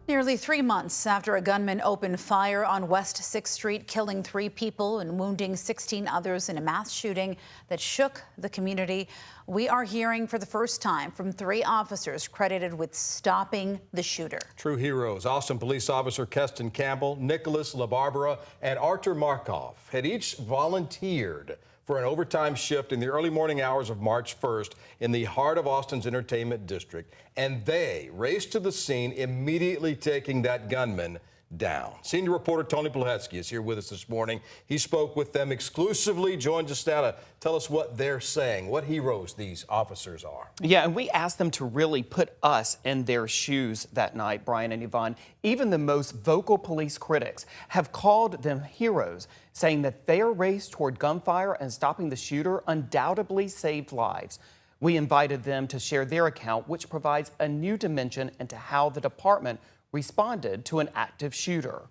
Nearly 3 months after a gunman opened fire on West 6th Street, killing 3 people and wounding 16 others in a mass shooting that shook the community, we are hearing for the first time from 3 officers credited with stopping the shooter. True heroes. Austin Police Officer Keston Campbell, Nicholas LaBarbera, and Artur Markov had each volunteered for an overtime shift in the early morning hours of March 1st in the heart of Austin's entertainment district, and they raced to the scene, immediately taking that gunman down. Senior reporter Tony Plahetsky is here with us this morning. He spoke with them exclusively, joins us now to tell us what they're saying, what heroes these officers are. Yeah, and we asked them to really put us in their shoes that night, Brian and Yvonne. Even the most vocal police critics have called them heroes, saying that their race toward gunfire and stopping the shooter undoubtedly saved lives. We invited them to share their account, which provides a new dimension into how the department responded to an active shooter.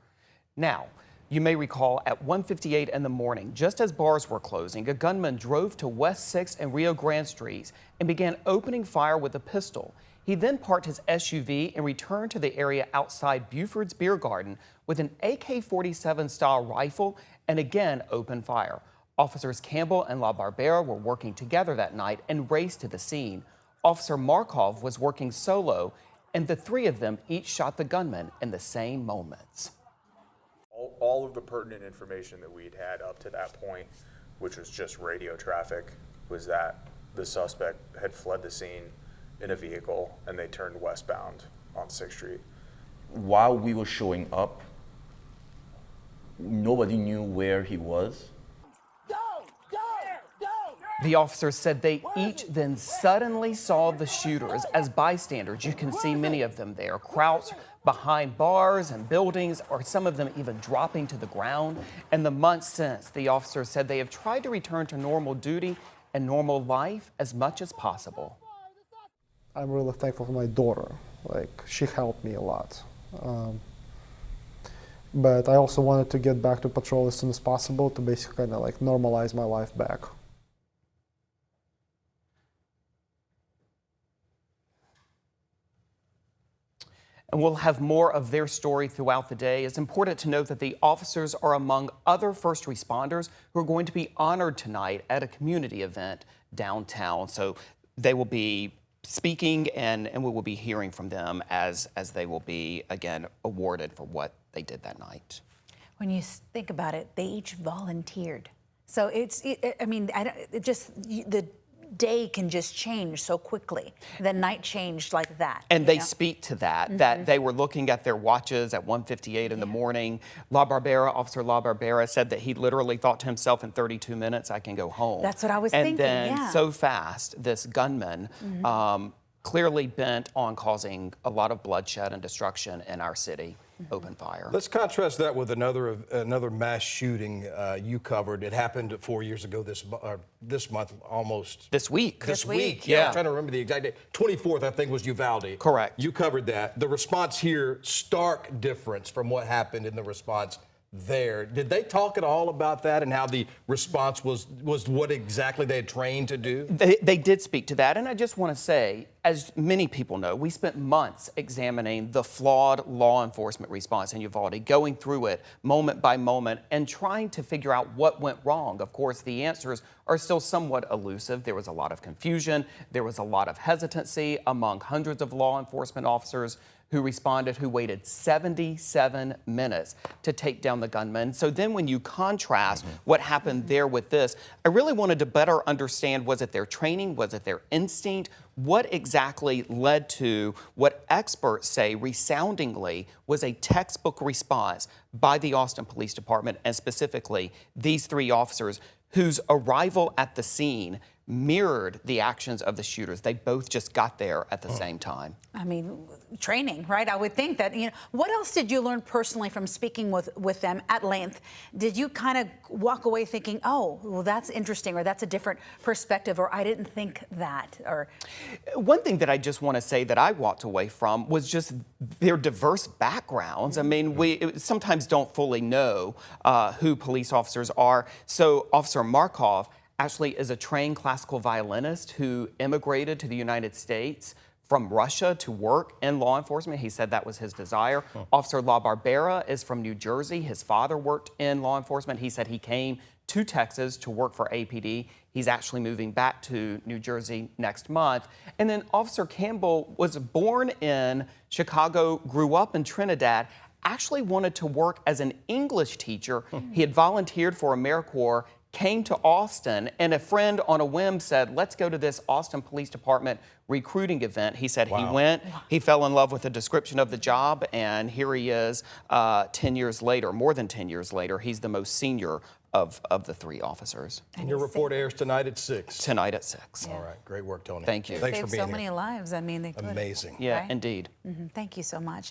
Now, you may recall at 1:58 in the morning, just as bars were closing, a gunman drove to West 6th and Rio Grande Streets and began opening fire with a pistol. He then parked his SUV and returned to the area outside Buford's Beer Garden with an AK-47 style rifle and again opened fire. Officers Campbell and LaBarbera were working together that night and raced to the scene. Officer Markov was working solo, and the 3 of them each shot the gunman in the same moments. All of the pertinent information that we'd had up to that point, which was just radio traffic, was that the suspect had fled the scene in a vehicle and they turned westbound on 6th Street. While we were showing up, nobody knew where he was. The officers said they each then suddenly saw the shooters as bystanders. You can see many of them there, crouched behind bars and buildings, or some of them even dropping to the ground. In the months since, the officers said they have tried to return to normal duty and normal life as much as possible. I'm really thankful for my daughter. She helped me a lot. But I also wanted to get back to patrol as soon as possible to basically kind of normalize my life back. And we'll have more of their story throughout the day. It's important to note that the officers are among other first responders who are going to be honored tonight at a community event downtown. So they will be speaking and we will be hearing from them as they will be, again, awarded for what they did that night. When you think about it, they each volunteered. So the day can just change so quickly. The night changed like that. And they speak to that, that they were looking at their watches at 1:58 in the morning. Officer LaBarbera said that he literally thought to himself, in 32 minutes, I can go home. That's what I was thinking, And then so fast, this gunman, clearly bent on causing a lot of bloodshed and destruction in our city, open fire. Let's contrast that with another mass shooting you covered. It happened 4 years ago this month, almost. This week. This week. Yeah. I'm trying to remember the exact date. 24th, I think, was Uvalde. Correct. You covered that. The response here, stark difference from what happened in the response there. Did they talk at all about that and how the response was what exactly they had trained to do? They did speak to that, and I just want to say, as many people know, we spent months examining the flawed law enforcement response in Uvalde, going through it moment by moment and trying to figure out what went wrong. Of course, the answers are still somewhat elusive. There was a lot of confusion. There was a lot of hesitancy among hundreds of law enforcement officers who responded, who waited 77 minutes to take down the gunman. So then when you contrast what happened there with this, I really wanted to better understand, was it their training? Was it their instinct? What exactly led to what experts say resoundingly was a textbook response by the Austin Police Department, and specifically these 3 officers whose arrival at the scene mirrored the actions of the shooters. They both just got there at the same time. I mean, training, right? I would think that, what else did you learn personally from speaking with them at length? Did you kind of walk away thinking, oh, well, that's interesting, or that's a different perspective, or I didn't think that? Or one thing that I just want to say that I walked away from was just their diverse backgrounds. I mean, we sometimes don't fully know who police officers are. So Officer Markov actually is a trained classical violinist who immigrated to the United States from Russia to work in law enforcement. He said that was his desire. Officer La Barbera is from New Jersey. His father worked in law enforcement. He said he came to Texas to work for APD. He's actually moving back to New Jersey next month. And then Officer Campbell was born in Chicago, grew up in Trinidad, actually wanted to work as an English teacher. He had volunteered for AmeriCorps, came to Austin, and a friend on a whim said, let's go to this Austin Police Department recruiting event. He said he went, he fell in love with the description of the job, and here he is 10 years later, more than 10 years later. He's the most senior of the 3 officers. And your report airs tonight at 6. Tonight at 6. All right, great work, Tony. Thank you. Thanks for Saved being so many here. lives. I mean, they could. Amazing. Yeah, right? indeed. Thank you so much.